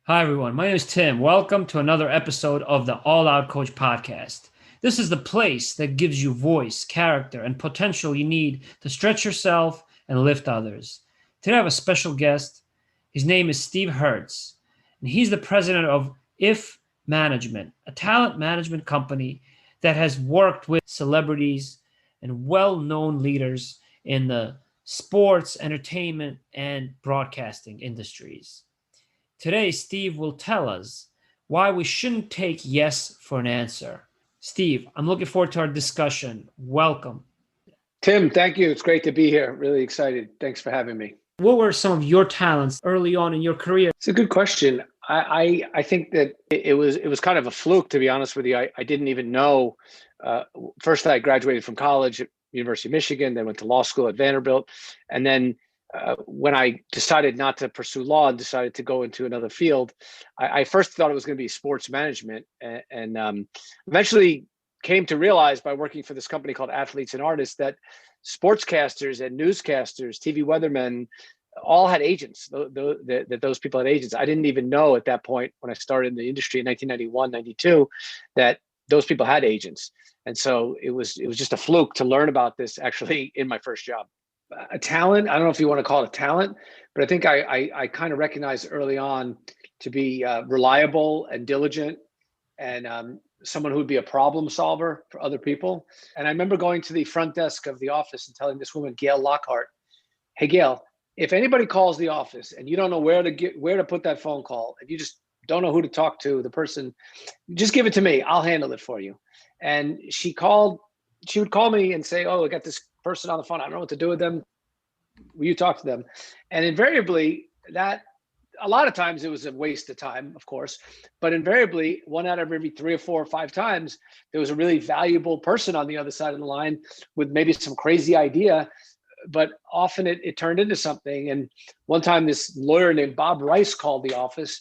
Hi, everyone. My name is Tim. Welcome to another episode of the All Out Coach podcast. This is the place that gives you voice, character, and potential you need to stretch yourself and lift others. Today, I have a special guest. His name is Steve Herz, and he's the president of If Management, a talent management company that has worked with celebrities and well known leaders in the sports, entertainment, and broadcasting industries. Today, Steve will tell us why we shouldn't take yes for an answer. Steve, I'm looking forward to our discussion. Welcome. Tim, thank you. It's great to be here. Really excited. Thanks for having me. What were some of your talents early on in your career? It's a good question. I think that it was kind of a fluke, to be honest with you. I didn't even know. First, I graduated from college at University of Michigan, then went to law school at Vanderbilt, and then when I decided not to pursue law and decided to go into another field, I first thought it was going to be sports management, and eventually came to realize by working for this company called Athletes and Artists that sportscasters and newscasters, TV weathermen, all had agents. That those people had agents. I didn't even know at that point when I started in the industry in 1991, 92, that those people had agents. And so it was just a fluke to learn about this actually in my first job. A talent, I don't know if you want to call it a talent, but I think I kind of recognized early on to be reliable and diligent, and someone who would be a problem solver for other people. And I remember going to the front desk of the office and telling this woman, Gail Lockhart, "Hey, Gail, if anybody calls the office and you don't know where to put that phone call, if you just don't know who to talk to, the person, just give it to me. I'll handle it for you." And she would call me and say, "Oh, I got this person on the phone. I don't know what to do with them. Will you talk to them?" And invariably, that a lot of times it was a waste of time, of course, but invariably, one out of every 3 or 4 or 5 times, there was a really valuable person on the other side of the line with maybe some crazy idea, but often it turned into something. And one time, this lawyer named Bob Rice called the office,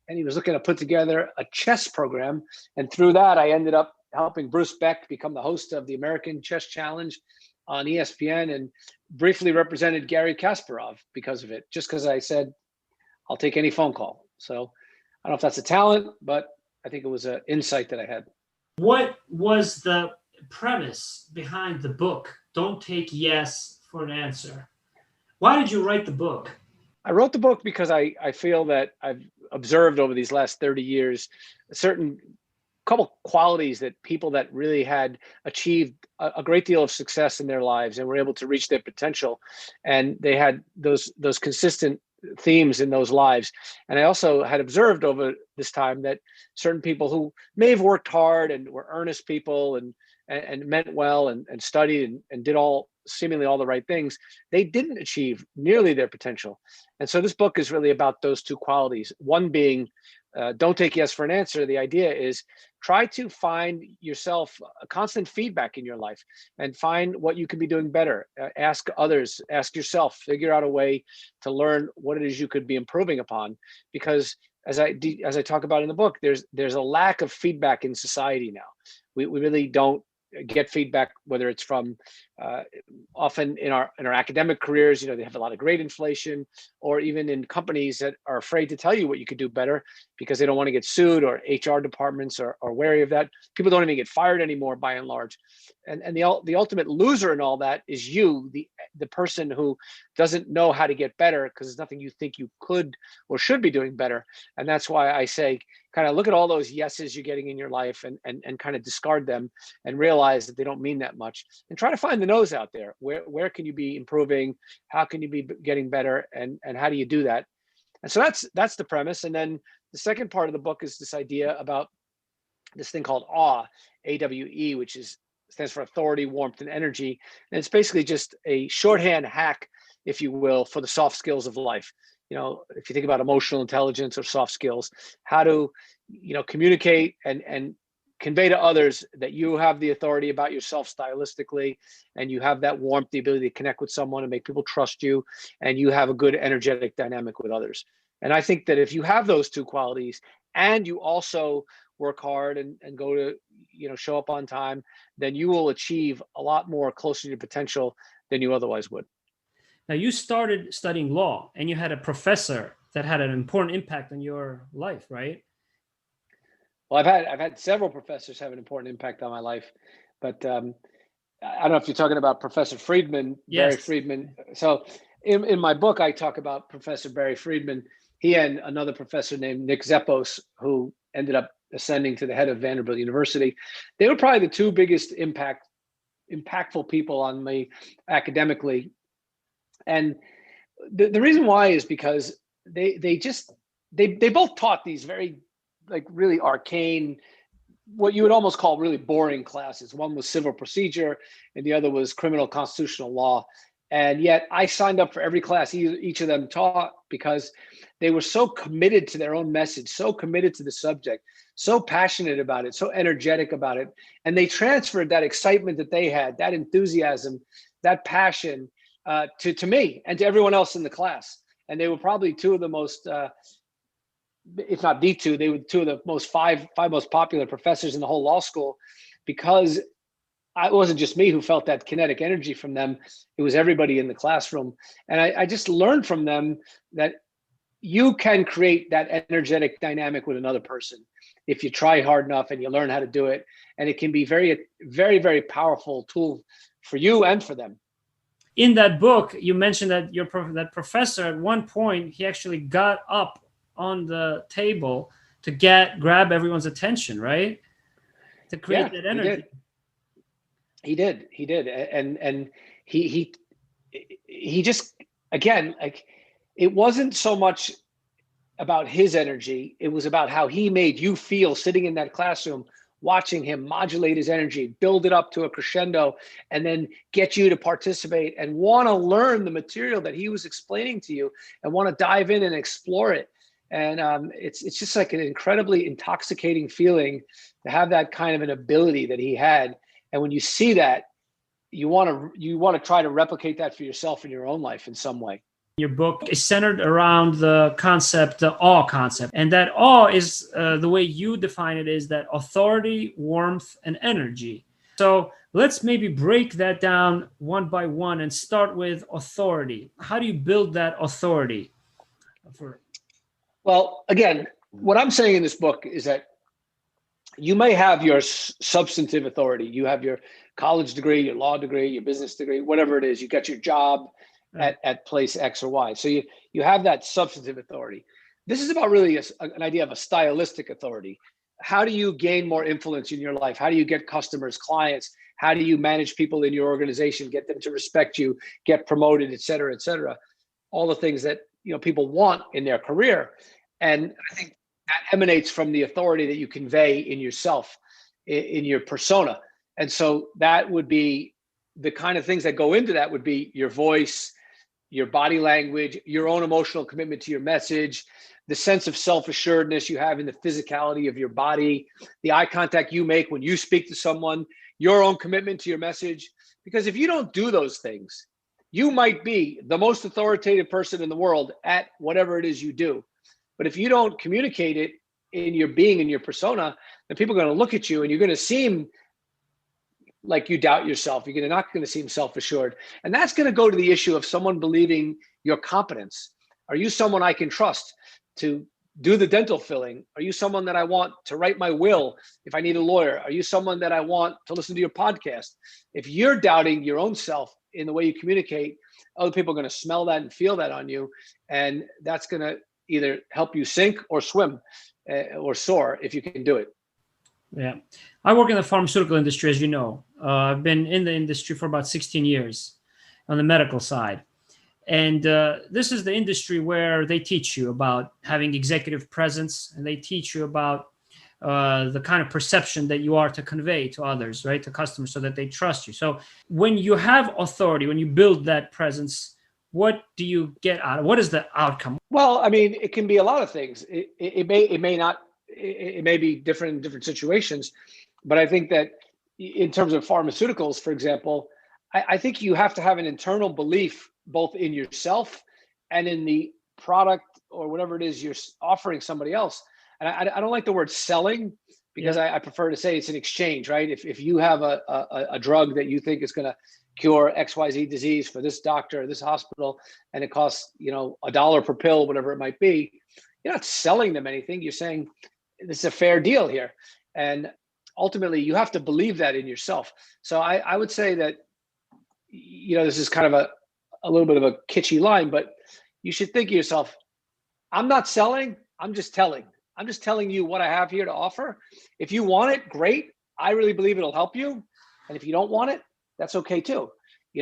and he was looking to put together a chess program. And through that, I ended up helping Bruce Beck become the host of the American Chess Challenge on ESPN, and briefly represented Garry Kasparov because of it, just because I said, "I'll take any phone call." So I don't know if that's a talent, but I think it was an insight that I had. What was the premise behind the book, Don't Take Yes for an Answer? Why did you write the book? I wrote the book because I feel that I've observed over these last 30 years a certain couple qualities that people that really had achieved a great deal of success in their lives and were able to reach their potential, and they had those consistent themes in those lives. And I also had observed over this time that certain people who may have worked hard and were earnest people and meant well and studied and did seemingly all the right things, they didn't achieve nearly their potential. And so this book is really about those two qualities. One being, don't take yes for an answer. The idea is try to find yourself a constant feedback in your life and find what you could be doing better. Ask others, ask yourself, figure out a way to learn what it is you could be improving upon. Because as I talk about in the book, there's a lack of feedback in society now. We really don't get feedback, whether it's from often in our academic careers, they have a lot of grade inflation, or even in companies that are afraid to tell you what you could do better because they don't want to get sued, or HR departments are wary of that. People don't even get fired anymore by and large. And the ultimate loser in all that is you, the person who doesn't know how to get better because there's nothing you think you could or should be doing better. And that's why I say, kind of look at all those yeses you're getting in your life and kind of discard them and realize that they don't mean that much, and try to find the no's out there. Where can you be improving? How can you be getting better? And how do you do that? And so that's the premise. And then the second part of the book is this idea about this thing called AWE, AWE, which stands for authority, warmth, and energy. And it's basically just a shorthand hack, if you will, for the soft skills of life. If you think about emotional intelligence or soft skills, how to, communicate and convey to others that you have the authority about yourself stylistically, and you have that warmth, the ability to connect with someone and make people trust you, and you have a good energetic dynamic with others. And I think that if you have those two qualities, and you also work hard and go to, show up on time, then you will achieve a lot more closer to your potential than you otherwise would. Now, you started studying law and you had a professor that had an important impact on your life, right? Well, I've had several professors have an important impact on my life, but I don't know if you're talking about Professor Friedman, Barry Yes. Friedman. So in my book, I talk about Professor Barry Friedman. He and another professor named Nick Zeppos, who ended up ascending to the head of Vanderbilt University. They were probably the two biggest impactful people on me academically. And the reason why is because they both taught these very like really arcane, what you would almost call really boring classes. One was civil procedure and the other was criminal constitutional law. And yet I signed up for every class each of them taught because they were so committed to their own message, so committed to the subject, so passionate about it, so energetic about it. And they transferred that excitement that they had, that enthusiasm, that passion to me and to everyone else in the class. And they were probably two of the most, if not the two, they were two of the most five most popular professors in the whole law school, because it wasn't just me who felt that kinetic energy from them. It was everybody in the classroom. And I just learned from them that you can create that energetic dynamic with another person if you try hard enough and you learn how to do it. And it can be very, very, very powerful tool for you and for them. In that book, you mentioned that that professor at one point, he actually got up on the table to grab everyone's attention, right? To create that energy. He did. And he just, again, like, it wasn't so much about his energy. It was about how he made you feel sitting in that classroom, watching him modulate his energy, build it up to a crescendo, and then get you to participate and want to learn the material that he was explaining to you and want to dive in and explore it. And it's just like an incredibly intoxicating feeling to have that kind of an ability that he had. And when you see that, you want to try to replicate that for yourself in your own life in some way. Your book is centered around the concept, the awe concept. And that awe is, the way you define it, is that authority, warmth, and energy. So let's maybe break that down one by one and start with authority. How do you build that authority? Well, again, what I'm saying in this book is that you may have your substantive authority. You have your college degree, your law degree, your business degree, whatever it is. You got your job at place X or Y. So you have that substantive authority. This is about really an idea of a stylistic authority. How do you gain more influence in your life? How do you get customers, clients? How do you manage people in your organization, get them to respect you, get promoted, et cetera, et cetera? All the things that people want in their career. And I think that emanates from the authority that you convey in yourself, in your persona. And so that would be the kind of things that go into that would be your voice, your body language, your own emotional commitment to your message, the sense of self-assuredness you have in the physicality of your body, the eye contact you make when you speak to someone, your own commitment to your message. Because if you don't do those things, you might be the most authoritative person in the world at whatever it is you do. But if you don't communicate it in your being, in your persona, then people are going to look at you and you're going to seem like you doubt yourself. You're not going to seem self-assured. And that's going to go to the issue of someone believing your competence. Are you someone I can trust to do the dental filling? Are you someone that I want to write my will if I need a lawyer? Are you someone that I want to listen to your podcast? If you're doubting your own self in the way you communicate, other people are going to smell that and feel that on you. And that's going to either help you sink or swim or soar if you can do it. Yeah. I work in the pharmaceutical industry, as you know. I've been in the industry for about 16 years on the medical side. And this is the industry where they teach you about having executive presence, and they teach you about the kind of perception that you are to convey to others, right, to customers, so that they trust you. So when you have authority, when you build that presence, what do you get out of it? What is the outcome? Well, I mean, it can be a lot of things. It may not. It may be different in different situations, but I think that in terms of pharmaceuticals, for example, I think you have to have an internal belief both in yourself and in the product or whatever it is you're offering somebody else. And I don't like the word selling, because I prefer to say it's an exchange, right? If you have a drug that you think is going to cure XYZ disease for this doctor or this hospital, and it costs, $1 per pill, whatever it might be. You're not selling them anything. You're saying this is a fair deal here. And ultimately you have to believe that in yourself. So I would say that, this is kind of a little bit of a kitschy line, but you should think of yourself, I'm not selling, I'm just telling. I'm just telling you what I have here to offer. If you want it, great. I really believe it'll help you. And if you don't want it, that's okay too.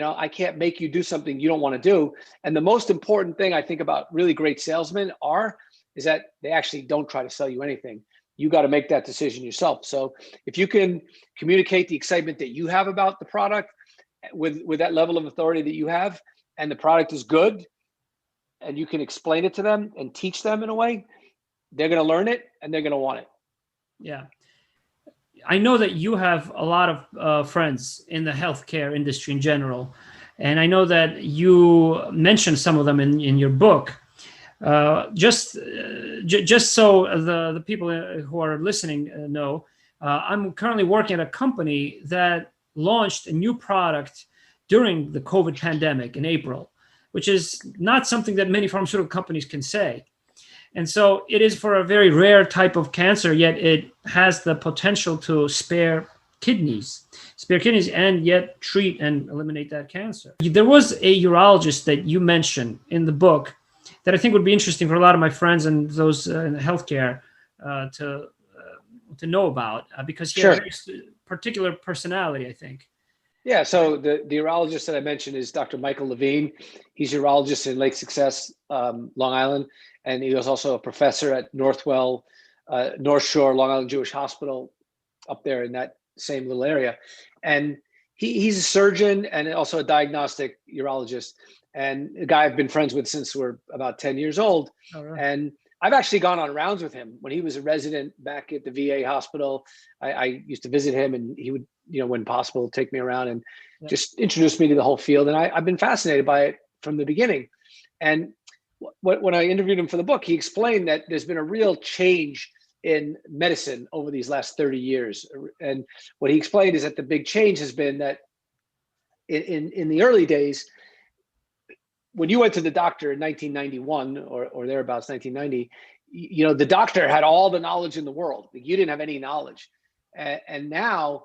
I can't make you do something you don't want to do. And the most important thing I think about really great salesmen is that they actually don't try to sell you anything. You got to make that decision yourself. So if you can communicate the excitement that you have about the product with that level of authority that you have, and the product is good, and you can explain it to them and teach them in a way, they're going to learn it and they're going to want it. Yeah. I know that you have a lot of friends in the healthcare industry in general. And I know that you mentioned some of them in your book. Just so the people who are listening know, I'm currently working at a company that launched a new product during the COVID pandemic in April, which is not something that many pharmaceutical companies can say. And so it is for a very rare type of cancer, yet it has the potential to spare kidneys and yet treat and eliminate that cancer. There was a urologist that you mentioned in the book that I think would be interesting for a lot of my friends and those in healthcare to know about, because he had a very particular personality, I think. Yeah, so the urologist that I mentioned is Dr. Michael Levine. He's a urologist in Lake Success, Long Island, and he was also a professor at North Shore, Long Island Jewish Hospital up there in that same little area. And he's a surgeon and also a diagnostic urologist, and a guy I've been friends with since we're about 10 years old. Oh, really? And I've actually gone on rounds with him. When he was a resident back at the VA hospital, I used to visit him, and he would, when possible, take me around and just introduce me to the whole field. And I've been fascinated by it from the beginning. And when I interviewed him for the book, he explained that there's been a real change in medicine over these last 30 years. And what he explained is that the big change has been that in the early days, when you went to the doctor in 1991 or thereabouts, 1990, the doctor had all the knowledge in the world. You didn't have any knowledge. And now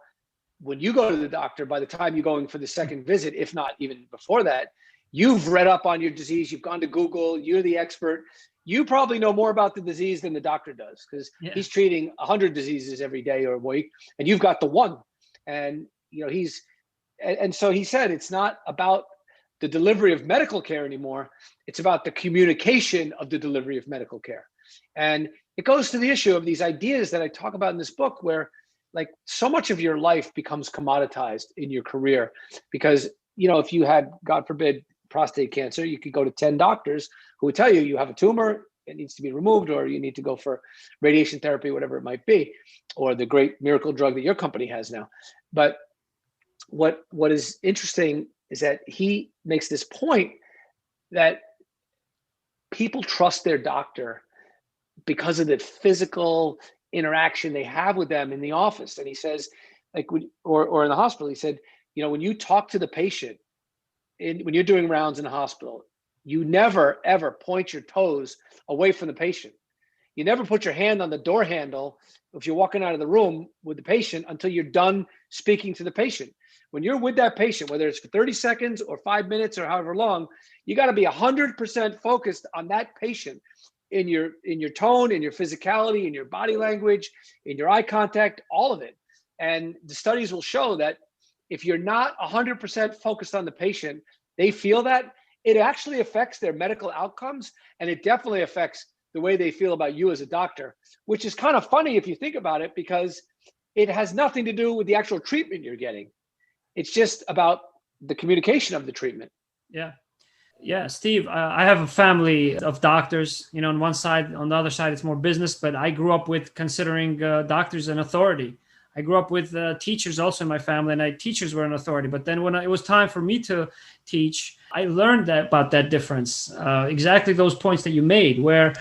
when you go to the doctor, by the time you're going for the second visit, if not even before that, you've read up on your disease, you've gone to Google, you're the expert. You probably know more about the disease than the doctor does, because he's treating 100 diseases every day or week, and you've got the one. And so he said, it's not about the delivery of medical care anymore. It's about the communication of the delivery of medical care. And it goes to the issue of these ideas that I talk about in this book, where like so much of your life becomes commoditized in your career, because, if you had, God forbid, prostate cancer, you could go to 10 doctors who would tell you you have a tumor, it needs to be removed, or you need to go for radiation therapy, whatever it might be, or the great miracle drug that your company has now. But what is interesting is that he makes this point that people trust their doctor because of the physical interaction they have with them in the office. And he says, or in the hospital, he said, when you talk to the patient, when you're doing rounds in the hospital, you never, ever point your toes away from the patient. You never put your hand on the door handle if you're walking out of the room with the patient until you're done speaking to the patient. When you're with that patient, whether it's for 30 seconds or 5 minutes or however long, you got to be 100% focused on that patient in your tone, in your physicality, in your body language, in your eye contact, all of it. And the studies will show that if you're not 100% focused on the patient, they feel that it actually affects their medical outcomes, and it definitely affects the way they feel about you as a doctor, which is kind of funny if you think about it, because it has nothing to do with the actual treatment you're getting. It's just about the communication of the treatment. Yeah, Steve, I have a family of doctors, on one side, on the other side, it's more business, but I grew up with considering doctors an authority. I grew up with teachers also in my family, and teachers were an authority. But then when it was time for me to teach, I learned about that difference, exactly those points that you made, where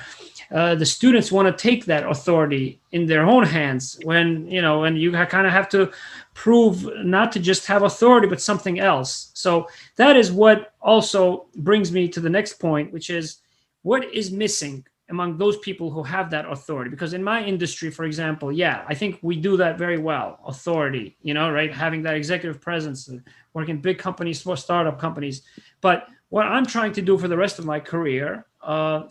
the students want to take that authority in their own hands when you kind of have to prove not to just have authority, but something else. So that is what also brings me to the next point, which is what is missing among those people who have that authority. Because in my industry, for example, I think we do that very well. Authority, right? Having that executive presence, working in big companies, small startup companies. But what I'm trying to do for the rest of my career,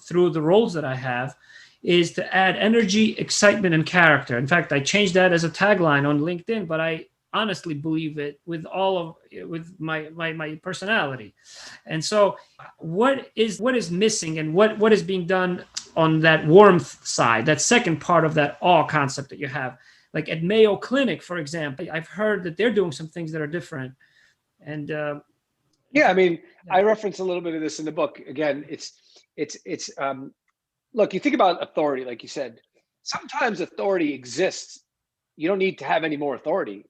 through the roles that I have, is to add energy, excitement, and character. In fact, I changed that as a tagline on LinkedIn, but I honestly believe it with my personality. And so what is missing, and what is being done on that warmth side, that second part of that awe concept that you have, like at Mayo Clinic, for example? I've heard that they're doing some things that are different. And I reference a little bit of this in the book. Again, it's look, you think about authority, like you said, sometimes authority exists. You don't need to have any more authority,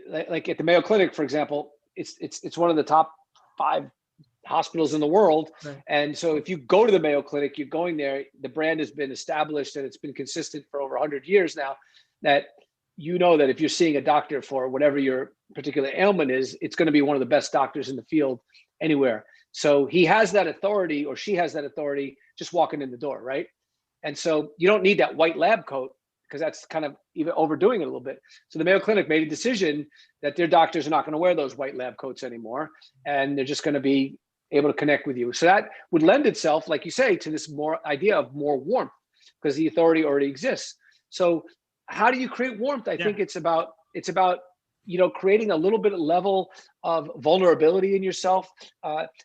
like at the Mayo Clinic, for example, it's one of the top 5 hospitals in the world. Right. And so if you go to the Mayo Clinic, you're going there, the brand has been established and it's been consistent for over 100 years now, that that if you're seeing a doctor for whatever your particular ailment is, it's going to be one of the best doctors in the field anywhere. So he has that authority, or she has that authority, just walking in the door, right? And so you don't need that white lab coat, because that's kind of even overdoing it a little bit. So the Mayo Clinic made a decision that their doctors are not going to wear those white lab coats anymore, and they're just going to be able to connect with you. So that would lend itself, like you say, to this more idea of more warmth, because the authority already exists. So how do you create warmth? I think it's about creating a little bit of level of vulnerability in yourself,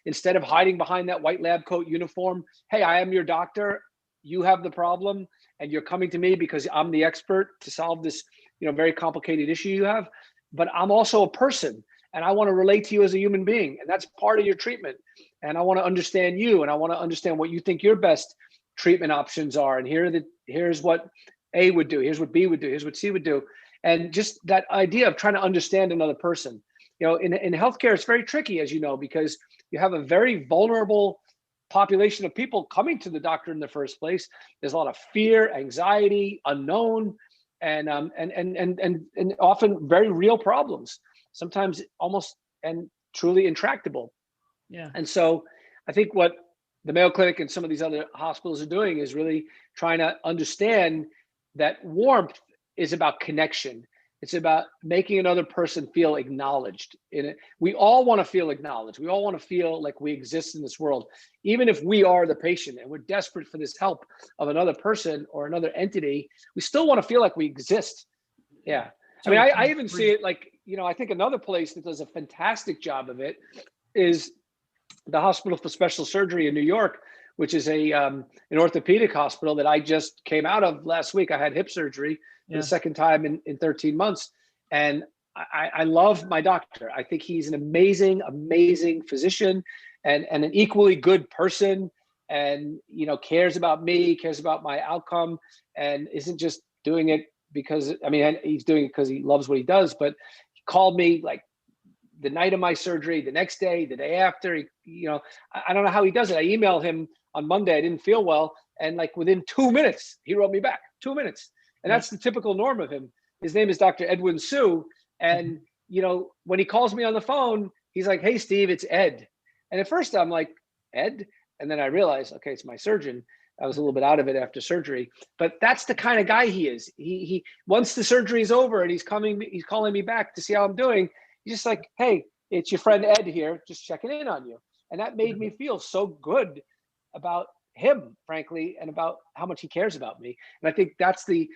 instead of hiding behind that white lab coat uniform. Hey, I am your doctor. You have the problem, and you're coming to me because I'm the expert to solve this, very complicated issue you have. But I'm also a person, and I want to relate to you as a human being, and that's part of your treatment. And I want to understand you, and I want to understand what you think your best treatment options are. And here's what A would do. Here's what B would do. Here's what C would do. And just that idea of trying to understand another person. In healthcare, it's very tricky, as you know, because you have a very vulnerable population of people coming to the doctor in the first place. There's a lot of fear, anxiety, unknown, and often very real problems, sometimes almost and truly intractable. Yeah. And so I think what the Mayo Clinic and some of these other hospitals are doing is really trying to understand that warmth is about connection. It's about making another person feel acknowledged in it. We all want to feel acknowledged. We all want to feel like we exist in this world, even if we are the patient and we're desperate for this help of another person or another entity. We still want to feel like we exist. Yeah. I even see it like, I think another place that does a fantastic job of it is the Hospital for Special Surgery in New York, which is an orthopedic hospital that I just came out of last week. I had hip surgery for the second time in 13 months. And I love my doctor. I think he's an amazing, amazing physician and an equally good person, and, cares about me, cares about my outcome, and isn't just doing it because, he's doing it because he loves what he does. But he called me like the night of my surgery, the next day, the day after. I don't know how he does it. I emailed him on Monday. I didn't feel well. And like within 2 minutes, he wrote me back. 2 minutes. And that's the typical norm of him. His name is Dr. Edwin Sue. And, when he calls me on the phone, he's like, "Hey, Steve, it's Ed." And at first I'm like, "Ed?" And then I realized, okay, it's my surgeon. I was a little bit out of it after surgery, but that's the kind of guy he is. He once the surgery is over and he's calling me back to see how I'm doing. He's just like, "Hey, it's your friend Ed here, just checking in on you." And that made me feel so good about him, frankly, and about how much he cares about me. And I think that's the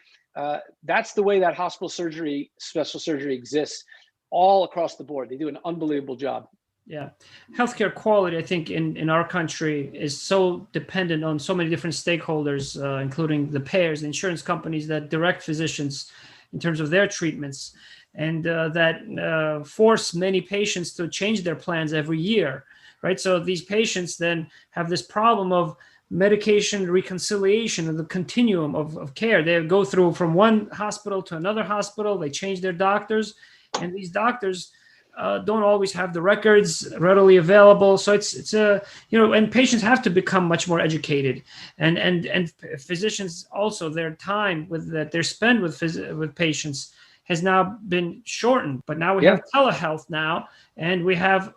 way that hospital surgery, special surgery exists all across the board. They do an unbelievable job. Yeah. Healthcare quality, I think, in our country is so dependent on so many different stakeholders, including the payers, the insurance companies that direct physicians in terms of their treatments, and that force many patients to change their plans every year, right? So these patients then have this problem of medication reconciliation and the continuum of care. They go through from one hospital to another hospital. They change their doctors, and these doctors don't always have the records readily available. So it's a, and patients have to become much more educated, and physicians also, their time that they're spent with patients has now been shortened. But now we have telehealth now, and we have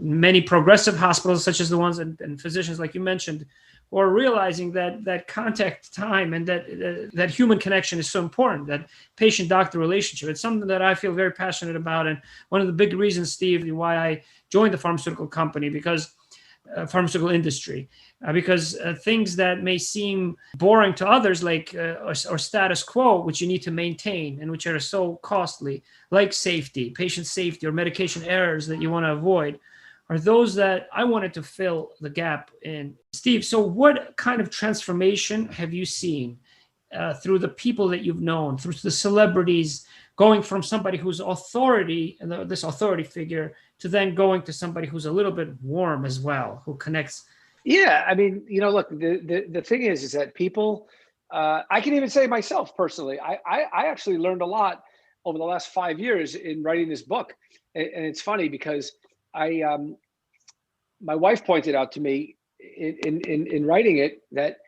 many progressive hospitals, such as the ones and physicians like you mentioned, who are realizing that contact time and that human connection is so important, that patient-doctor relationship. It's something that I feel very passionate about. And one of the big reasons, Steve, why I joined the pharmaceutical company, pharmaceutical industry, because things that may seem boring to others, like or status quo, which you need to maintain and which are so costly, like safety, patient safety, or medication errors that you want to avoid, are those that I wanted to fill the gap in. Steve, so what kind of transformation have you seen through the people that you've known, through the celebrities, going from somebody who's authority, this authority figure, to then going to somebody who's a little bit warm as well, who connects? Yeah, I mean, look, the thing is that people, I can even say myself personally, I actually learned a lot over the last 5 years in writing this book. And it's funny because my wife pointed out to me in writing it that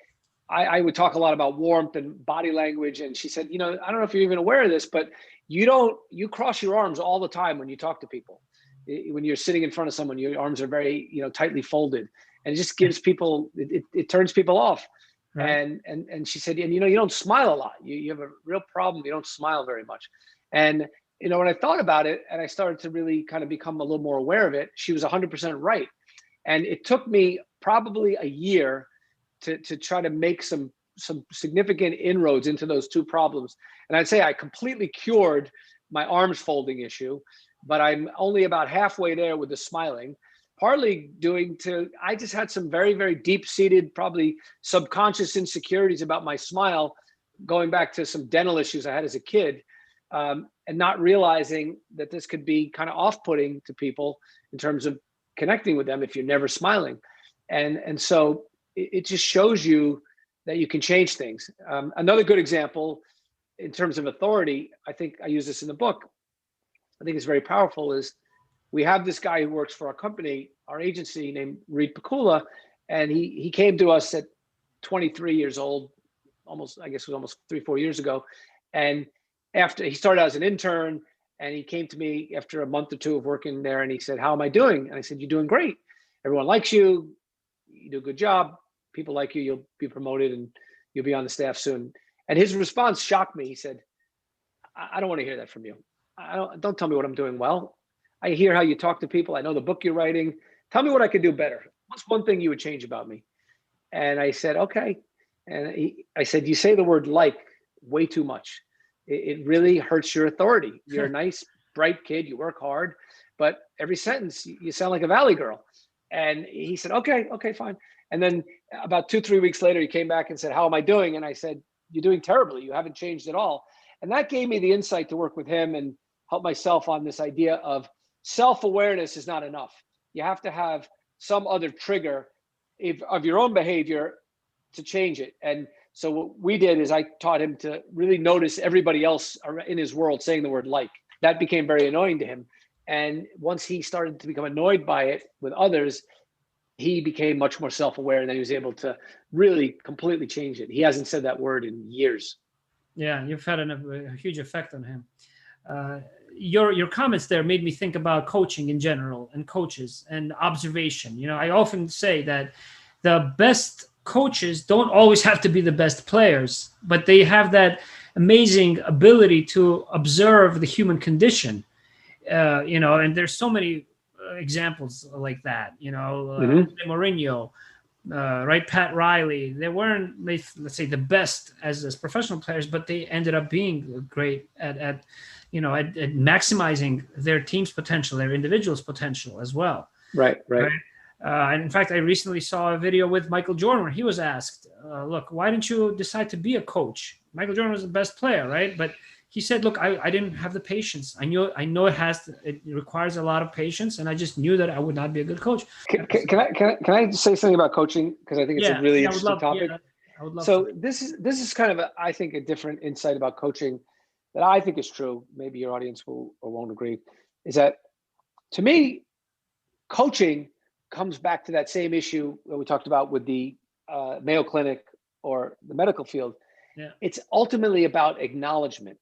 I would talk a lot about warmth and body language. And she said, I don't know if you're even aware of this, but you cross your arms all the time when you talk to people. When you're sitting in front of someone, your arms are very, tightly folded, and it just gives people, it turns people off. Right. And she said, and you don't smile a lot. You have a real problem. You don't smile very much. And, when I thought about it and I started to really kind of become a little more aware of it, she was 100% right. And it took me probably a year to try to make some significant inroads into those two problems. And I'd say I completely cured my arms folding issue, but I'm only about halfway there with the smiling, partly I just had some very, very deep-seated, probably subconscious insecurities about my smile, going back to some dental issues I had as a kid, and not realizing that this could be kind of off-putting to people in terms of connecting with them if you're never smiling. And so it just shows you that you can change things. Another good example in terms of authority, I think I use this in the book, I think it's very powerful, is we have this guy who works for our company, our agency, named Reed Pakula, and he came to us at 23 years old, almost 3-4 years ago. And after he started out as an intern, and he came to me after a month or two of working there, and he said, "How am I doing?" And I said, "You're doing great. Everyone likes you. You do a good job. People like you. You'll be promoted and you'll be on the staff soon." And his response shocked me. He said, I don't want to hear that from you. Don't tell me what I'm doing well. I hear how you talk to people. I know the book you're writing. Tell me what I could do better. What's one thing you would change about me?" And I said, "Okay." And I said, "You say the word 'like' way too much. It really hurts your authority. You're a nice, bright kid. You work hard, but every sentence you sound like a Valley girl." And he said, okay, fine. And then about 2-3 weeks later, he came back and said, "How am I doing?" And I said, "You're doing terribly. You haven't changed at all." And that gave me the insight to work with him and help myself on this idea of self-awareness is not enough. You have to have some other trigger of your own behavior to change it. And so what we did is I taught him to really notice everybody else in his world saying the word "like." That became very annoying to him. And once he started to become annoyed by it with others, he became much more self-aware, and then he was able to really completely change it. He hasn't said that word in years. Yeah, you've had a huge effect on him. Your comments there made me think about coaching in general and coaches and observation. I often say that the best coaches don't always have to be the best players, but they have that amazing ability to observe the human condition. And there's so many examples like that. Mourinho, right? Pat Riley. They weren't, let's say, the best as professional players, but they ended up being great at maximizing their team's potential, their individual's potential as well. Right. And in fact, I recently saw a video with Michael Jordan where he was asked, "Look, why didn't you decide to be a coach?" Michael Jordan was the best player, right? But he said, "Look, I didn't have the patience. I know it requires a lot of patience, and I just knew that I would not be a good coach." Can I say something about coaching, because I think it's a really interesting topic. Yeah, I would love. So this is kind of I think a different insight about coaching that I think is true. Maybe your audience will or won't agree. is that, to me, coaching comes back to that same issue that we talked about with the Mayo Clinic or the medical field. Yeah. It's ultimately about acknowledgement.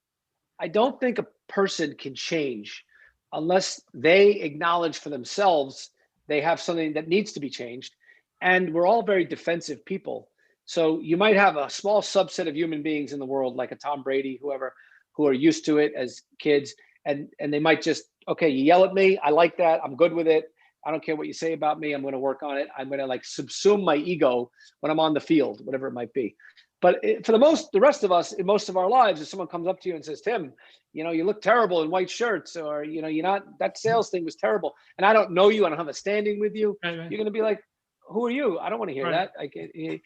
I don't think a person can change unless they acknowledge for themselves they have something that needs to be changed. And we're all very defensive people. So you might have a small subset of human beings in the world, like a Tom Brady, whoever, who are used to it as kids. And they might just, okay, you yell at me. I like that. I'm good with it. I don't care what you say about me. I'm going to work on it. I'm going to like subsume my ego when I'm on the field, whatever it might be. But for the rest of us, in most of our lives, if someone comes up to you and says, Tim, you look terrible in white shirts, or, you're not, that sales thing was terrible. And I don't know you. I don't have a standing with you. Right. You're going to be like, who are you? I don't want to hear Right. that.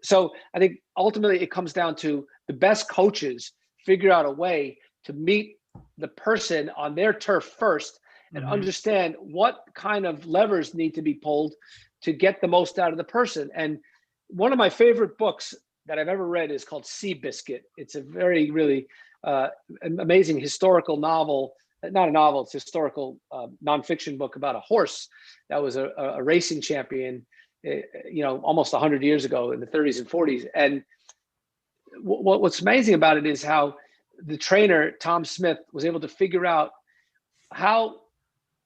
So I think ultimately it comes down to the best coaches figure out a way to meet the person on their turf first and understand what kind of levers need to be pulled to get the most out of the person. And one of my favorite books that I've ever read is called Seabiscuit. It's a very, really amazing historical novel. Not a novel, it's a historical nonfiction book about a horse that was a racing champion, almost 100 years ago in the 30s and 40s. And what's amazing about it is how the trainer, Tom Smith, was able to figure out how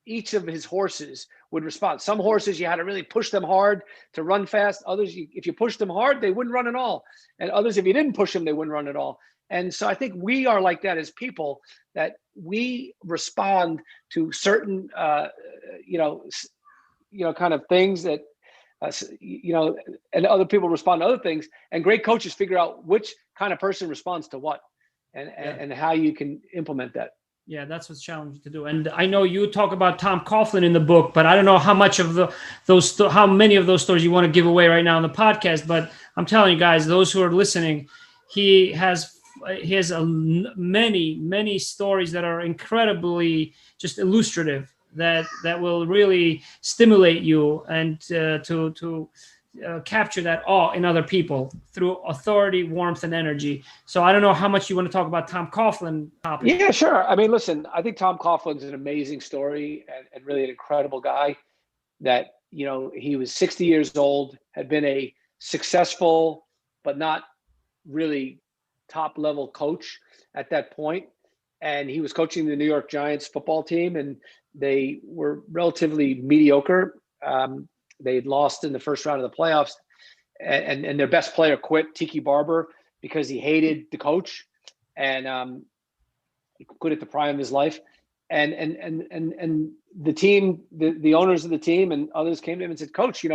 each of his horses would respond. Some horses, you had to really push them hard to run fast. Others, if you pushed them hard, they wouldn't run at all. And others, if you didn't push them, they wouldn't run at all. And so I think we are like that as people, that we respond to certain, kind of things that, and other people respond to other things. And great coaches figure out which kind of person responds to what, and how you can implement that. Yeah, that's what's challenging to do. And I know you talk about Tom Coughlin in the book, but I don't know how much of how many of those stories you want to give away right now on the podcast. But I'm telling you guys, those who are listening, he has many stories that are incredibly just illustrative, that will really stimulate you and to capture that awe in other people through authority, warmth, and energy. So I don't know how much you want to talk about Tom Coughlin topic. Yeah, sure. I mean, listen, I think Tom Coughlin's an amazing story and really an incredible guy that, he was 60 years old, had been a successful, but not really top level coach at that point. And he was coaching the New York Giants football team, and they were relatively mediocre. They had lost in the first round of the playoffs, and their best player quit, Tiki Barber, because he hated the coach, and he quit at the prime of his life. And the team, the owners of the team and others came to him and said, Coach, you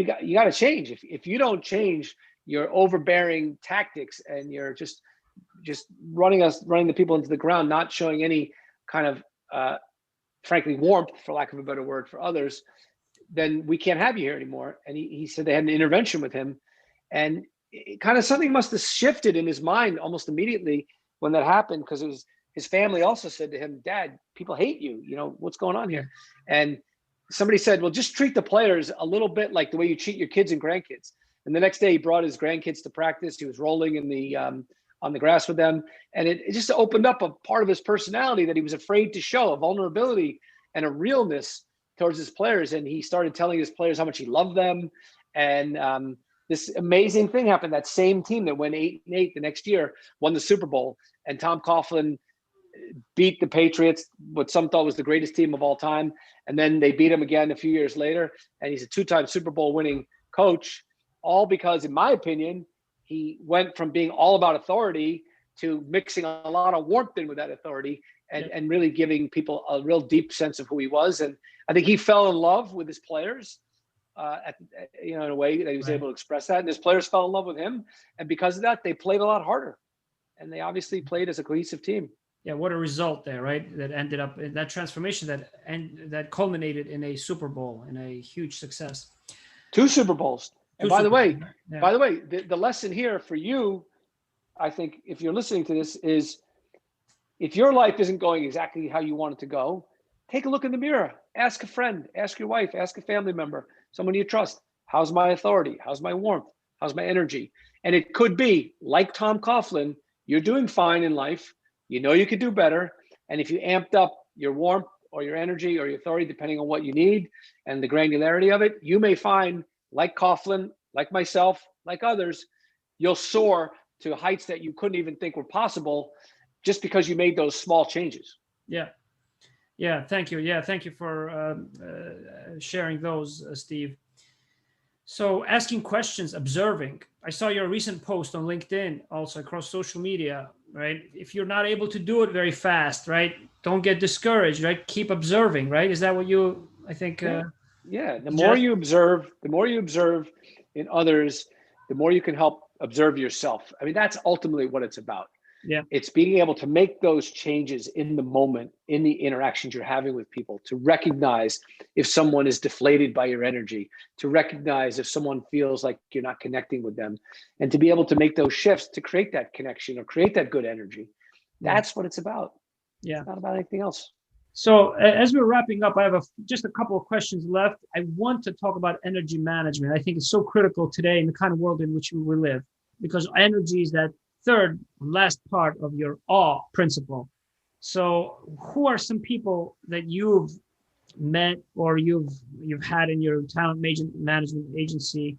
got to change. If you don't change your overbearing tactics and you're just running the people into the ground, not showing any kind of frankly warmth, for lack of a better word, for others, then we can't have you here anymore. And he said they had an intervention with him, and it kind of something must have shifted in his mind almost immediately when that happened, because it was his family also said to him, Dad, people hate you. What's going on here? And somebody said, well, just treat the players a little bit like the way you treat your kids and grandkids. And the next day he brought his grandkids to practice. He was rolling in the on the grass with them. And it just opened up a part of his personality that he was afraid to show, a vulnerability and a realness towards his players. And he started telling his players how much he loved them. And this amazing thing happened. That same team that went 8-8 the next year won the Super Bowl. And Tom Coughlin beat the Patriots, what some thought was the greatest team of all time. And then they beat him again a few years later. And he's a two-time Super Bowl winning coach, all because, in my opinion, he went from being all about authority to mixing a lot of warmth in with that authority and really giving people a real deep sense of who he was. And I think he fell in love with his players in a way that he was able to express that. And his players fell in love with him. And because of that, they played a lot harder. And they obviously played as a cohesive team. Yeah, what a result there, right? That ended up in that transformation that culminated in a Super Bowl and a huge success. 2 Super Bowls. And by the way, the lesson here for you, I think, if you're listening to this, is if your life isn't going exactly how you want it to go, take a look in the mirror. Ask a friend, ask your wife, ask a family member, someone you trust. How's my authority? How's my warmth? How's my energy? And it could be, like Tom Coughlin, you're doing fine in life. You know you could do better. And if you amped up your warmth or your energy or your authority, depending on what you need and the granularity of it, you may find, like Coughlin, like myself, like others, you'll soar to heights that you couldn't even think were possible just because you made those small changes. Yeah. Yeah. Thank you. Yeah. Thank you for sharing those, Steve. So asking questions, observing. I saw your recent post on LinkedIn, also across social media, right? If you're not able to do it very fast, right? Don't get discouraged, right? Keep observing, right? Is that what you, I think? Yeah. The more you observe in others, the more you can help observe yourself. I mean, that's ultimately what it's about. Yeah. It's being able to make those changes in the moment, in the interactions you're having with people, to recognize if someone is deflated by your energy, to recognize if someone feels like you're not connecting with them, and to be able to make those shifts to create that connection or create that good energy. That's what it's about. Yeah. It's not about anything else. So as we're wrapping up, I have just a couple of questions left. I want to talk about energy management. I think it's so critical today in the kind of world in which we live, because energy is that third last part of your awe principle. So who are some people that you've met or you've had in your talent management agency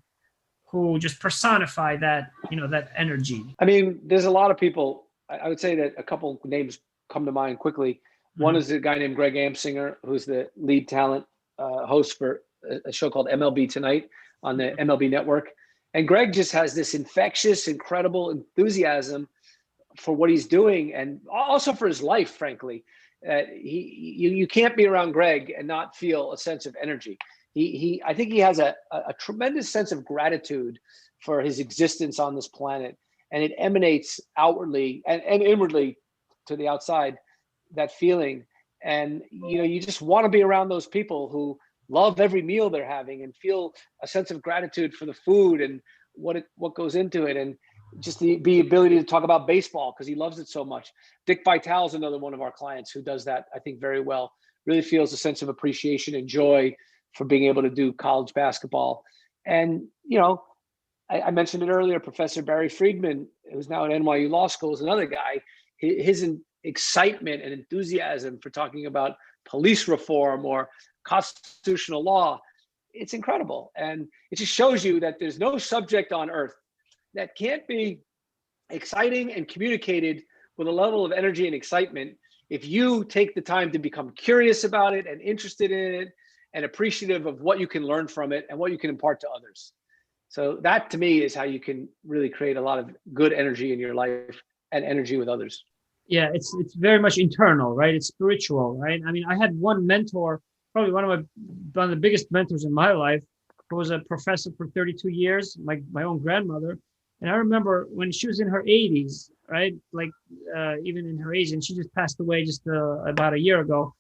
who just personify that, that energy? I mean, there's a lot of people. I would say that a couple names come to mind quickly. One is a guy named Greg Amsinger, who's the lead talent host for a show called MLB Tonight on the MLB Network. And Greg just has this infectious, incredible enthusiasm for what he's doing, and also for his life, frankly. You can't be around Greg and not feel a sense of energy. I think he has a tremendous sense of gratitude for his existence on this planet, and it emanates outwardly and inwardly to the outside, that feeling. And you just want to be around those people who love every meal they're having and feel a sense of gratitude for the food and what goes into it, and just the ability to talk about baseball because he loves it so much. Dick Vitale is another one of our clients who does that, I think, very well. Really feels a sense of appreciation and joy for being able to do college basketball. And I mentioned it earlier, Professor Barry Friedman, who's now at NYU Law School, is another guy. His excitement and enthusiasm for talking about police reform or constitutional law, it's incredible. And it just shows you that there's no subject on earth that can't be exciting and communicated with a level of energy and excitement if you take the time to become curious about it and interested in it and appreciative of what you can learn from it and what you can impart to others. So that, to me, is how you can really create a lot of good energy in your life and energy with others. Yeah, it's very much internal, right? It's spiritual, right? I mean, I had one mentor, probably one of the biggest mentors in my life, who was a professor for 32 years, my own grandmother. And I remember when she was in her 80s, right? Like even in her age, and she just passed away just about a year ago.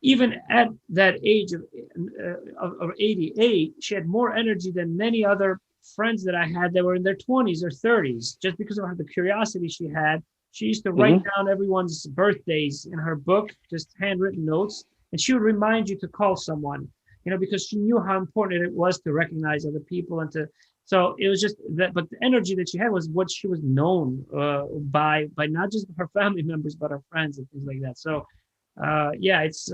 Even at that age of 88, she had more energy than many other friends that I had that were in their 20s or 30s, just because of the curiosity she had. She used to write down everyone's birthdays in her book, just handwritten notes, and she would remind you to call someone, because she knew how important it was to recognize other people and to. So it was just that, but the energy that she had was what she was known by not just her family members, but her friends and things like that. So it's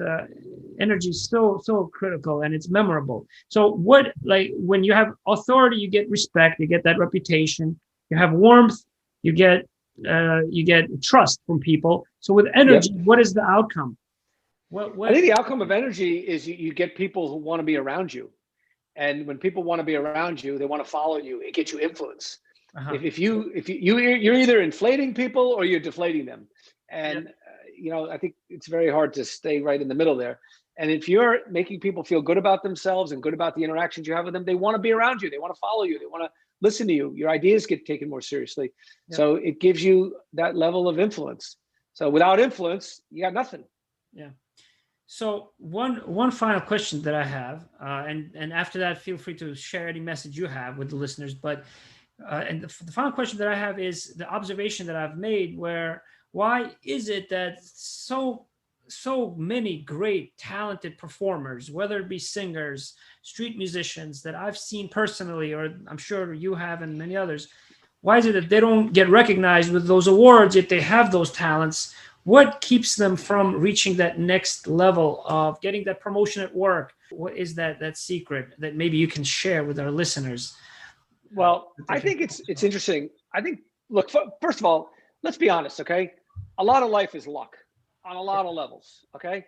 energy is so critical, and it's memorable. So when you have authority, you get respect, you get that reputation, you have warmth, you get trust from people. So with energy, what is the outcome? I think the outcome of energy is you get people who want to be around you. And when people want to be around you, they want to follow you. It gets you influence. If you're either inflating people or you're deflating them. And I think it's very hard to stay right in the middle there. And if you're making people feel good about themselves and good about the interactions you have with them, they want to be around you. They want to follow you. They want to listen to you. Your ideas get taken more seriously. Yep. So it gives you that level of influence. So without influence, you got nothing. Yeah. So one final question that I have, and after that, feel free to share any message you have with the listeners. But and the final question that I have is the observation that I've made, why is it that so many great, talented performers, whether it be singers, street musicians that I've seen personally, or I'm sure you have and many others, why is it that they don't get recognized with those awards if they have those talents? What keeps them from reaching that next level of getting that promotion at work? What is that secret that maybe you can share with our listeners? Well, That they I can think focus it's on? interesting. I think, look, first of all, let's be honest, okay? A lot of life is luck on a lot of levels, okay?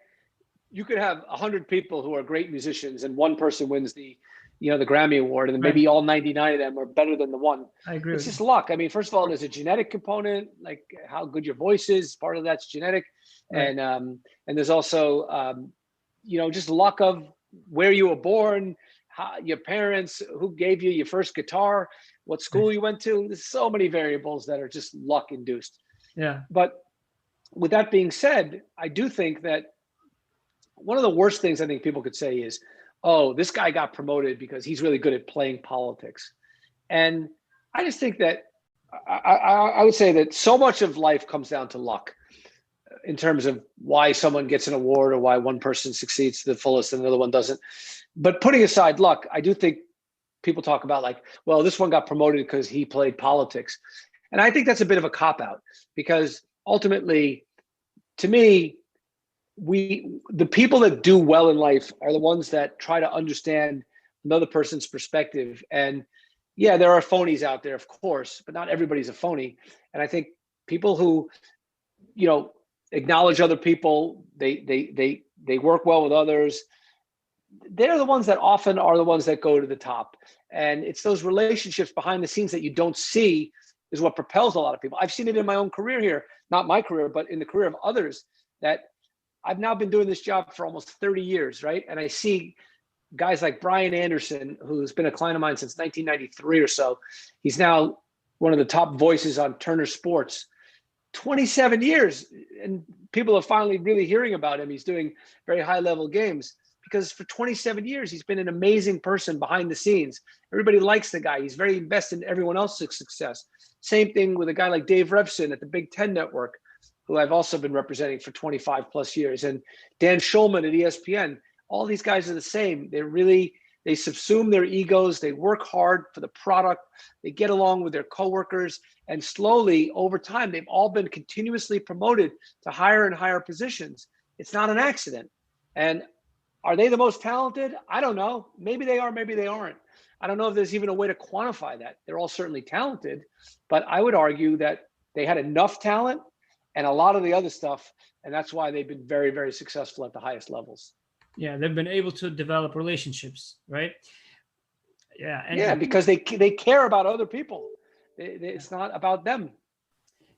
You could have 100 people who are great musicians and one person wins the Grammy Award, and then Right. maybe all 99 of them are better than the one. I agree It's with you. just luck. I mean, first of all, there's a genetic component, like how good your voice is. Part of that's genetic, Right. and there's also just luck of where you were born, how, your parents, who gave you your first guitar, what Right. school you went to. There's so many variables that are just luck induced. Yeah. But with that being said, I do think that one of the worst things I think people could say is, oh, this guy got promoted because he's really good at playing politics. And I just think that I would say that so much of life comes down to luck in terms of why someone gets an award or why one person succeeds to the fullest and another one doesn't. But putting aside luck, I do think people talk about like, well, this one got promoted because he played politics. And I think that's a bit of a cop out because ultimately, to me, the people that do well in life are the ones that try to understand another person's perspective. And yeah, there are phonies out there, of course, but not everybody's a phony. And I think people who, acknowledge other people, they work well with others, they're the ones that often are the ones that go to the top. And it's those relationships behind the scenes that you don't see is what propels a lot of people. I've seen it in my own career here, not my career, but in the career of others, that I've now been doing this job for almost 30 years, right? And I see guys like Brian Anderson, who's been a client of mine since 1993 or so. He's now one of the top voices on Turner Sports. 27 years, and people are finally really hearing about him. He's doing very high-level games because for 27 years, he's been an amazing person behind the scenes. Everybody likes the guy. He's very invested in everyone else's success. Same thing with a guy like Dave Repson at the Big Ten Network, who I've also been representing for 25 plus years, and Dan Schulman at ESPN. All these guys are the same. They subsume their egos. They work hard for the product. They get along with their coworkers. And slowly, over time, they've all been continuously promoted to higher and higher positions. It's not an accident. And are they the most talented? I don't know. Maybe they are, maybe they aren't. I don't know if there's even a way to quantify that. They're all certainly talented, but I would argue that they had enough talent and a lot of the other stuff, and that's why they've been very, very successful at the highest levels. Yeah, they've been able to develop relationships, right? Yeah, Yeah, because they care about other people. It's not about them.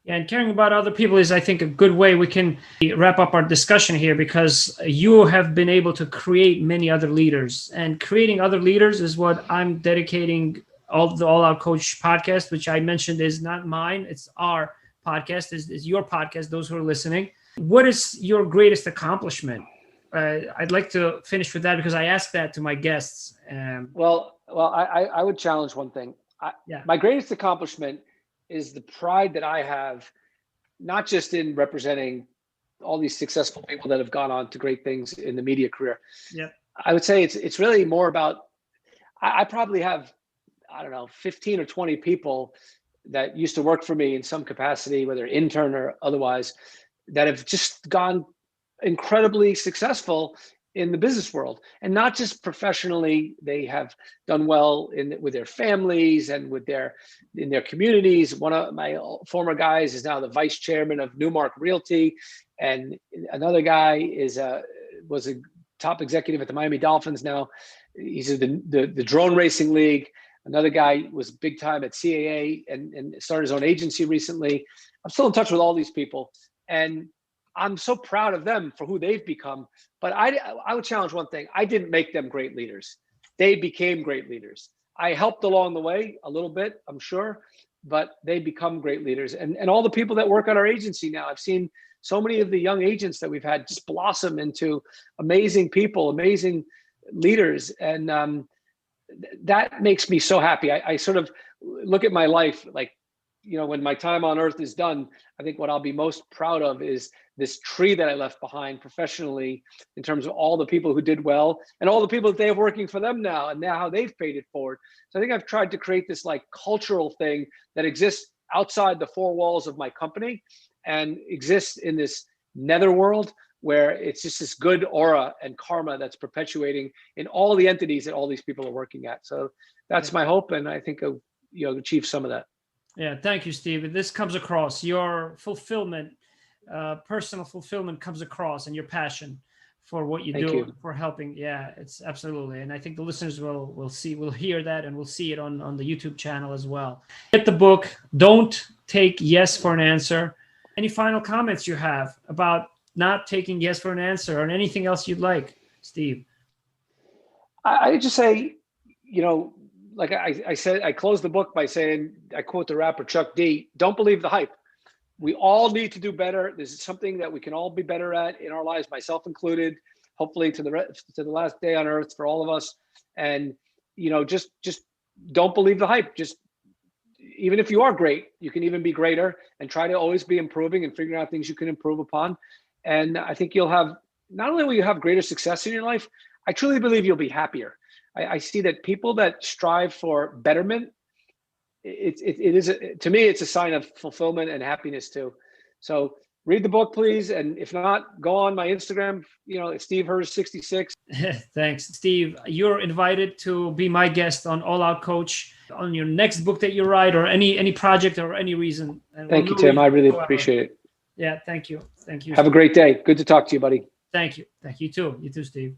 yeah, and caring about other people is, I think, a good way we can wrap up our discussion here, because you have been able to create many other leaders, and creating other leaders is what I'm dedicating the All Out Coach podcast, which I mentioned is not mine, it's our podcast, is your podcast. Those who are listening, what is your greatest accomplishment? I'd like to finish with that because I ask that to my guests. Well, I would challenge one thing. Yeah. My greatest accomplishment is the pride that I have, not just in representing all these successful people that have gone on to great things in the media career. Yeah. I would say it's really more about, I probably have, I don't know, 15 or 20 people that used to work for me in some capacity, whether intern or otherwise, that have just gone incredibly successful in the business world, and not just professionally. They have done well with their families and in their communities. One of my former guys is now the vice chairman of Newmark Realty, and another guy was a top executive at the Miami Dolphins. Now he's in the drone racing league. Another guy was big time at CAA and started his own agency recently. I'm still in touch with all these people, and I'm so proud of them for who they've become. But I would challenge one thing. I didn't make them great leaders. They became great leaders. I helped along the way a little bit, I'm sure, but they become great leaders. And all the people that work on our agency now, I've seen so many of the young agents that we've had just blossom into amazing people, amazing leaders. And that makes me so happy. I sort of look at my life like, when my time on earth is done, I think what I'll be most proud of is this tree that I left behind professionally, in terms of all the people who did well and all the people that they have working for them now, and now how they've paid it forward. So I think I've tried to create this like cultural thing that exists outside the four walls of my company. and exist in this netherworld where it's just this good aura and karma that's perpetuating in all the entities that all these people are working at. So that's my hope, and I think I'll achieve some of that. Yeah, thank you, Steve. This comes across. Your fulfillment, personal fulfillment comes across, and your passion for what you do, for helping. Yeah, it's absolutely. And I think the listeners will hear that, and we'll see it on the YouTube channel as well. Get the book. Don't take yes for an answer. Any final comments you have about not taking yes for an answer, or anything else you'd like, Steve? I just say, like I said, I closed the book by saying, I quote the rapper Chuck D, don't believe the hype. We all need to do better. This is something that we can all be better at in our lives, myself included, hopefully to the last day on earth for all of us. And, just don't believe the hype. Just, even if you are great, you can even be greater, and try to always be improving and figuring out things you can improve upon. And I think you'll have, not only will you have greater success in your life, I truly believe you'll be happier. I see that people that strive for betterment, it is to me, it's a sign of fulfillment and happiness too. So read the book, please. And if not, go on my Instagram, it's Steve Herz 66. Thanks, Steve. You're invited to be my guest on All Out Coach on your next book that you write, or any project or any reason. And thank you, Tim. I really appreciate it. Yeah, thank you. Thank you. Have a great day. Good to talk to you, buddy. Thank you. Thank you too. You too, Steve.